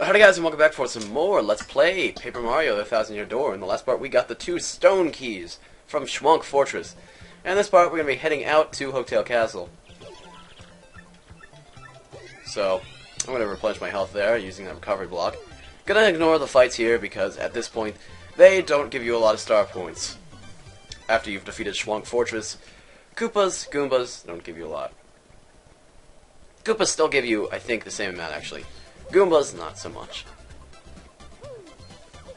Howdy guys, and welcome back for some more Let's Play Paper Mario The 1000-Year Door. In the last part we got the 2 stone keys from Schwonk Fortress. And in this part we're going to be heading out to Hooktail Castle. So, I'm going to replenish my health there using that recovery block. Gonna ignore the fights here because at this point they don't give you a lot of star points. After you've defeated Schwonk Fortress, Koopas, Goombas don't give you a lot. Koopas still give you, I think, the same amount actually. Goombas, not so much.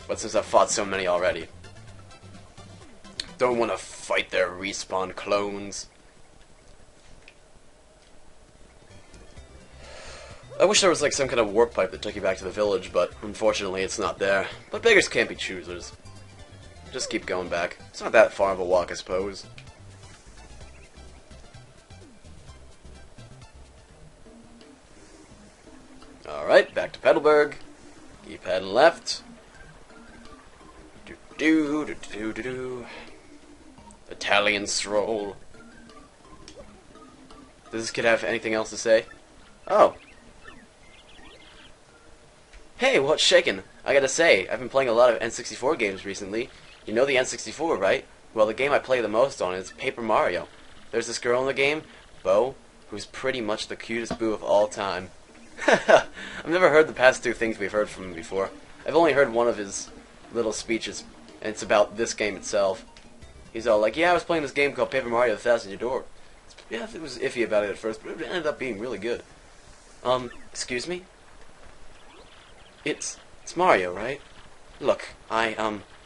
But since I've fought so many already, don't want to fight their respawn clones. I wish there was like some kind of warp pipe that took you back to the village, but unfortunately it's not there. But beggars can't be choosers. Just keep going back. It's not that far of a walk, I suppose. Alright, back to Petalburg. Keep heading left. Italian stroll. Does this kid have anything else to say? Oh. Hey, what's shaking? I gotta say, I've been playing a lot of N64 games recently. You know the N64, right? Well, the game I play the most on is Paper Mario. There's this girl in the game, Bo, who's pretty much the cutest boo of all time. I've never heard the past 2 things we've heard from him before. I've only heard one of his little speeches, and it's about this game itself. He's all like, yeah, I was playing this game called Paper Mario The 1000-Year Door. Yeah, it was iffy about it at first, but it ended up being really good. Excuse me? It's Mario, right? Look,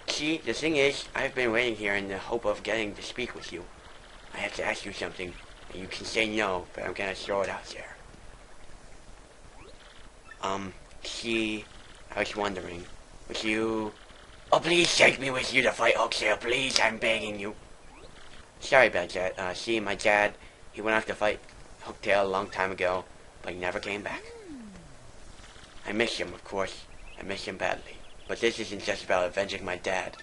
see, the thing is, I've been waiting here in the hope of getting to speak with you. I have to ask you something, and you can say no, but I'm gonna throw it out there. See, I was wondering, would you... Oh, please take me with you to fight Hooktail, please, I'm begging you. Sorry about that, see, my dad, he went off to fight Hooktail a long time ago, but he never came back. I miss him, of course. I miss him badly. But this isn't just about avenging my dad.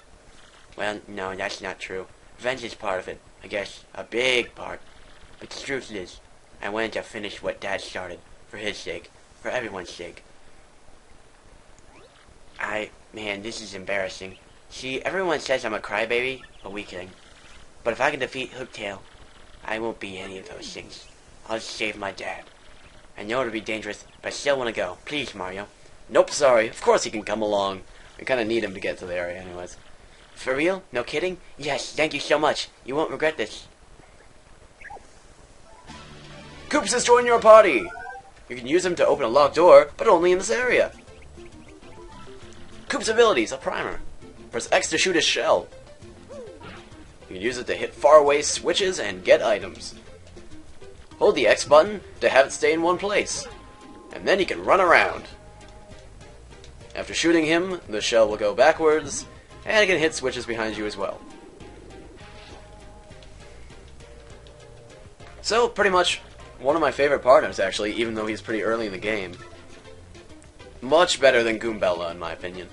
Well, no, that's not true. Revenge is part of it, I guess, a big part. But the truth is, I wanted to finish what Dad started, for his sake. For everyone's sake. Man, this is embarrassing. See, everyone says I'm a crybaby, a weakling. But if I can defeat Hooktail, I won't be any of those things. I'll just save my dad. I know it'll be dangerous, but I still want to go. Please, Mario. Nope, sorry. Of course he can come along. I kind of need him to get to the area anyways. For real? No kidding? Yes, thank you so much. You won't regret this. Koops has joined your party! You can use him to open a locked door, but only in this area. Koop's abilities, a primer. Press X to shoot his shell. You can use it to hit faraway switches and get items. Hold the X button to have it stay in one place. And then he can run around. After shooting him, the shell will go backwards, and it can hit switches behind you as well. So, pretty much one of my favorite partners, actually, even though he's pretty early in the game. Much better than Goombella, in my opinion.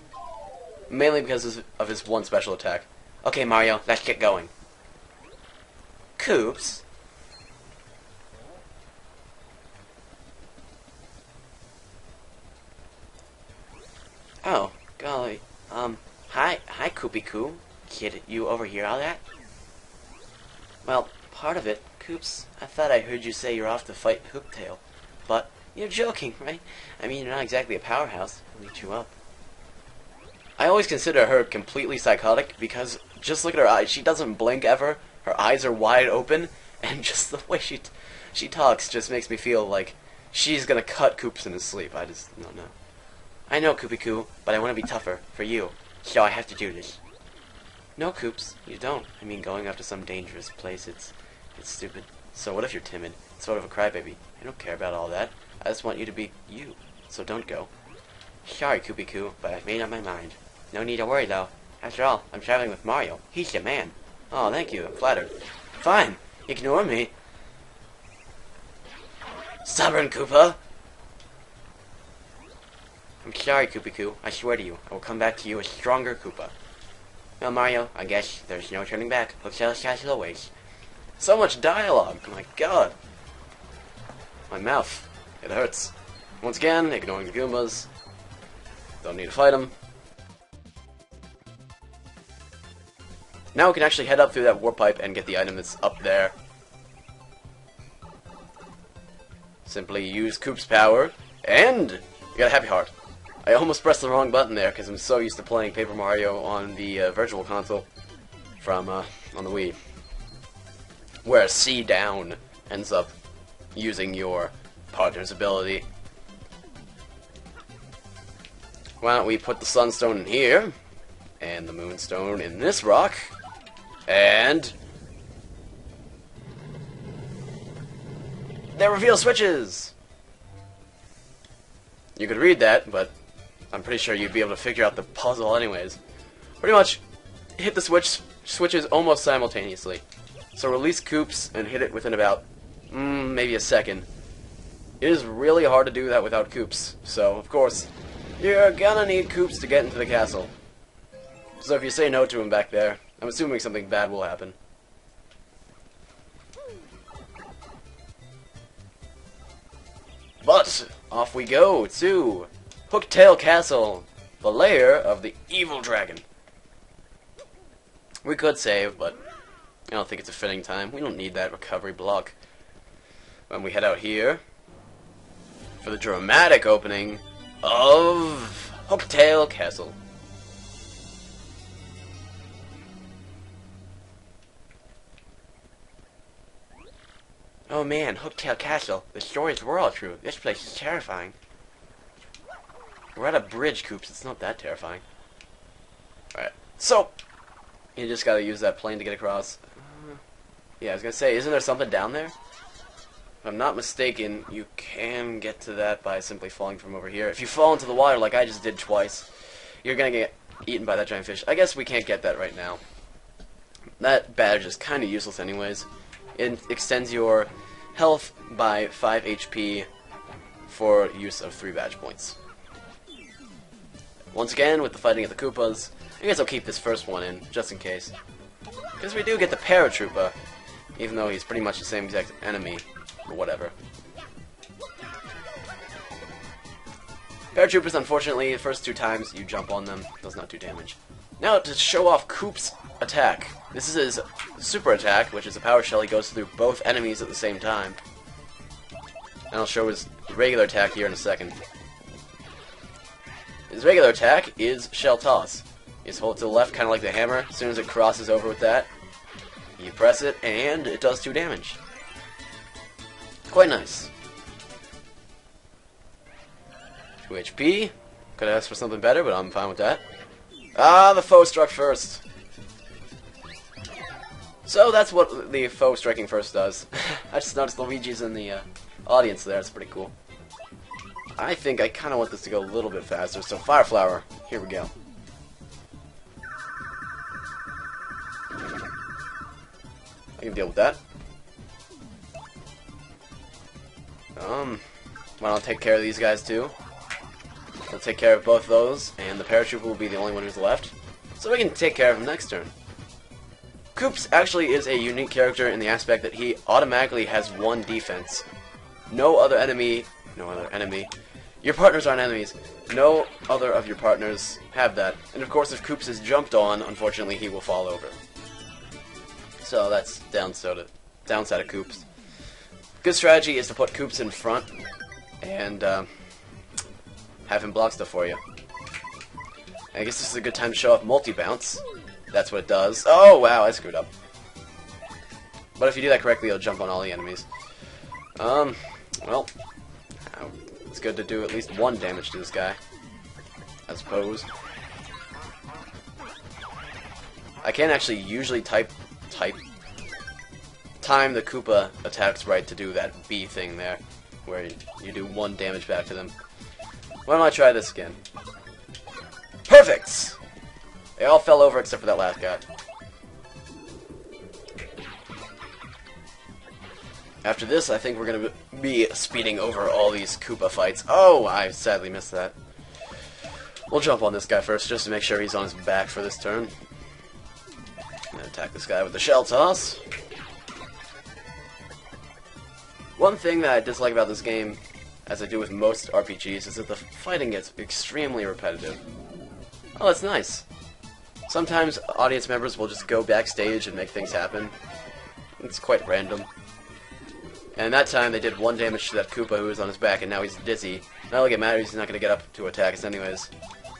Mainly because of his one special attack. Okay, Mario, let's get going. Koops? Oh, golly. Hi, Koopy Koo. Kid, you overhear all that? Well, part of it. Koops, I thought I heard you say you're off to fight Hooktail. But, you're joking, right? I mean, you're not exactly a powerhouse. I'll eat you up. I always consider her completely psychotic because just look at her eyes. She doesn't blink ever. Her eyes are wide open. And just the way she talks just makes me feel like she's gonna cut Koops in his sleep. I just don't know. I know, Koopy Koo, but I want to be tougher for you. So I have to do this. No, Koops, you don't. I mean, going up to some dangerous place, it's stupid. So what if you're timid, sort of a crybaby? I don't care about all that. I just want you to be you. So don't go. Sorry, Koopy Koo, but I've made up my mind. No need to worry, though. After all, I'm traveling with Mario. He's the man. Oh, thank you. I'm flattered. Fine. Ignore me. Stubborn Koopa. I'm sorry, Koopy Koo. I swear to you, I will come back to you a stronger Koopa. Well, Mario, I guess there's no turning back. Hooktail Castle awaits. So much dialogue. My God. My mouth. It hurts. Once again, ignoring the Goombas. Don't need to fight him. Now we can actually head up through that warp pipe and get the item that's up there. Simply use Coop's power, and you got a happy heart. I almost pressed the wrong button there because I'm so used to playing Paper Mario on the Virtual Console from on the Wii, where C down ends up using your partner's ability. Why don't we put the Sunstone in here, and the Moonstone in this rock, and they reveal switches! You could read that, but I'm pretty sure you'd be able to figure out the puzzle anyways. Pretty much hit the switches almost simultaneously. So release Coops and hit it within about maybe a second. It is really hard to do that without Coops, so of course you're gonna need Coops to get into the castle. So if you say no to him back there, I'm assuming something bad will happen. But off we go to Hooktail Castle, the lair of the evil dragon. We could save, but I don't think it's a fitting time. We don't need that recovery block. When we head out here for the dramatic opening of Hooktail Castle. Oh man, Hooktail Castle. The stories were all true. This place is terrifying. We're at a bridge, Coops. It's not that terrifying. Alright, so you just gotta use that plane to get across. Yeah, I was gonna say, isn't there something down there? If I'm not mistaken, you can get to that by simply falling from over here. If you fall into the water like I just did twice, you're gonna get eaten by that giant fish. I guess we can't get that right now. That badge is kinda useless anyways. It extends your health by 5 HP for use of 3 badge points. Once again, with the fighting of the Koopas, I guess I'll keep this first one in, just in case. Because we do get the Paratroopa, even though he's pretty much the same exact enemy, or whatever. Paratroopers, unfortunately, the first 2 times you jump on them, does not do damage. Now, to show off Coop's attack. This is his super attack, which is a power shell. He goes through both enemies at the same time. And I'll show his regular attack here in a second. His regular attack is Shell Toss. You just hold it to the left, kind of like the hammer. As soon as it crosses over with that, you press it, and it does 2 damage. Quite nice. 2 HP. Could have asked for something better, but I'm fine with that. Ah, the foe struck first. So that's what the foe striking first does. I just noticed Luigi's in the audience there. It's pretty cool. I think I kind of want this to go a little bit faster. So Fire Flower, here we go. I can deal with that. Why don't I take care of these guys too? I'll take care of both those, and the Paratrooper will be the only one who's left. So we can take care of him next turn. Coops actually is a unique character in the aspect that he automatically has 1 defense. No other enemy, your partners aren't enemies. No other of your partners have that. And of course, if Coops is jumped on, unfortunately he will fall over. So that's downside of Coops. Good strategy is to put Coops in front and have him block stuff for you. I guess this is a good time to show off multi-bounce. That's what it does. Oh, wow, I screwed up. But if you do that correctly, it'll jump on all the enemies. Well, it's good to do at least 1 damage to this guy, I suppose. I can't actually usually time the Koopa attacks right to do that B thing there, where you do 1 damage back to them. Why don't I try this again? Perfect! They all fell over except for that last guy. After this, I think we're going to be speeding over all these Koopa fights. Oh, I sadly missed that. We'll jump on this guy first, just to make sure he's on his back for this turn. And attack this guy with the Shell Toss. One thing that I dislike about this game, as I do with most RPGs, is that the fighting gets extremely repetitive. Oh, that's nice. Sometimes audience members will just go backstage and make things happen. It's quite random. And that time they did 1 damage to that Koopa who was on his back, and now he's dizzy. Not like it matters, he's not going to get up to attack us anyways,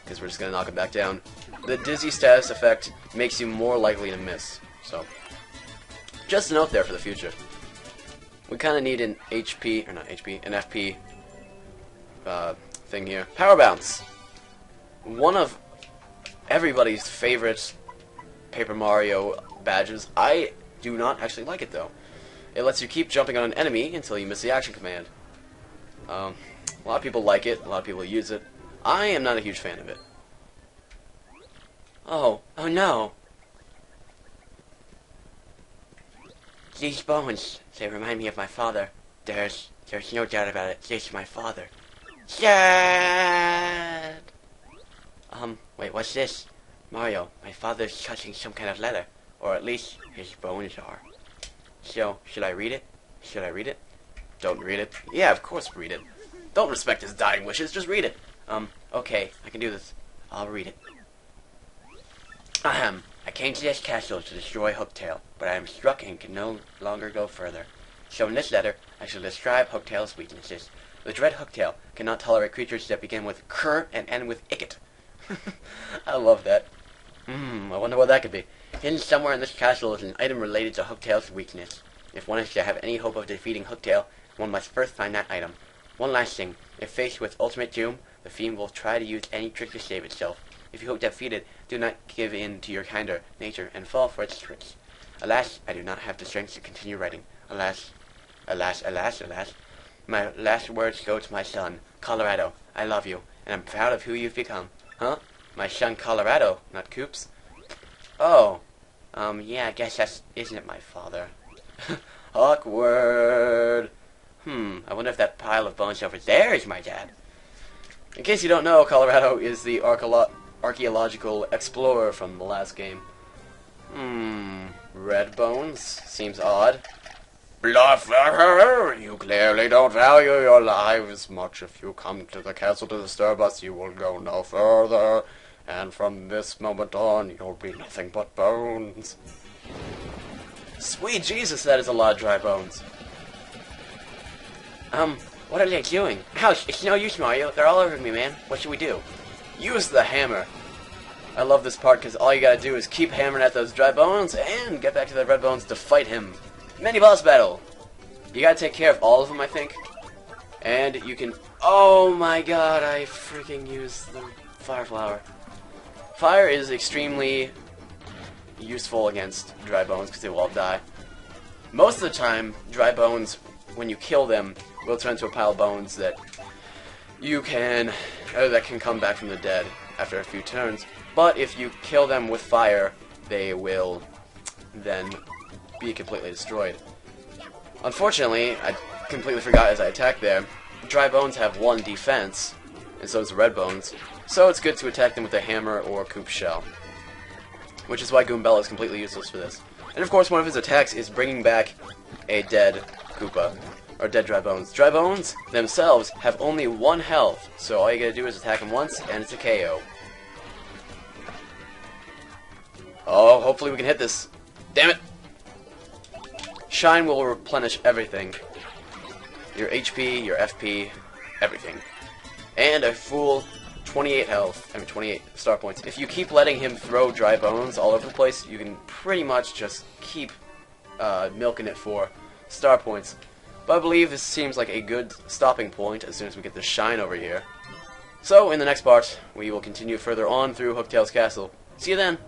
because we're just going to knock him back down. The dizzy status effect makes you more likely to miss, so just a note there for the future. We kind of need an HP, or not HP, an FP thing here. Power Bounce! One of everybody's favorite Paper Mario badges. I do not actually like it though. It lets you keep jumping on an enemy until you miss the action command. A lot of people like it, a lot of people use it. I am not a huge fan of it. Oh no! These bones, they remind me of my father. There's no doubt about it, he's my father. Dad! Wait, what's this? Mario, my father's touching some kind of letter. Or at least, his bones are. So, should I read it? Should I read it? Don't read it. Yeah, of course read it. Don't respect his dying wishes, just read it. Okay, I can do this. I'll read it. Ahem. I came to this castle to destroy Hooktail, but I am struck and can no longer go further. So in this letter, I shall describe Hooktail's weaknesses. The dread Hooktail cannot tolerate creatures that begin with cur and end with icket. I love that. I wonder what that could be. Hidden somewhere in this castle is an item related to Hooktail's weakness. If one is to have any hope of defeating Hooktail, one must first find that item. One last thing. If faced with ultimate doom, the fiend will try to use any trick to save itself. If you hope defeated, do not give in to your kinder nature and fall for its tricks. Alas, I do not have the strength to continue writing. Alas, alas, alas, alas. My last words go to my son, Colorado. I love you, and I'm proud of who you've become. Huh? My son Colorado, not Coops? Oh. Yeah, I guess that isn't my father. Awkward. I wonder if that pile of bones over there is my dad. In case you don't know, Colorado is the archaeological explorer from the last game. Red bones? Seems odd. Bluffer! You clearly don't value your lives much. If you come to the castle to disturb us, you will go no further. And from this moment on, you'll be nothing but bones. Sweet Jesus, that is a lot of dry bones. What are they doing? Ouch, it's no use, Mario. They're all over me, man. What should we do? Use the hammer. I love this part because all you gotta do is keep hammering at those dry bones and get back to the red bones to fight him. Mini boss battle. You gotta take care of all of them, I think. And you can... Oh my god, I freaking used the fire flower. Fire is extremely useful against dry bones because they will all die. Most of the time, dry bones, when you kill them, will turn into a pile of bones that you can... that can come back from the dead after a few turns. But if you kill them with fire, they will then be completely destroyed. Unfortunately, I completely forgot as I attacked there, dry bones have 1 defense, and so does the red bones, so it's good to attack them with a hammer or a Koop shell. Which is why Goombella is completely useless for this. And of course, one of his attacks is bringing back a dead Koopa, or dead dry bones. Dry bones themselves have only 1 health, so all you gotta do is attack them once, and it's a KO. Oh, hopefully we can hit this. Damn it! Shine will replenish everything. Your HP, your FP, everything. And a full 28 health, 28 star points. If you keep letting him throw dry bones all over the place, you can pretty much just keep milking it for star points. But I believe this seems like a good stopping point as soon as we get the shine over here. So, in the next part, we will continue further on through Hooktail's Castle. See you then!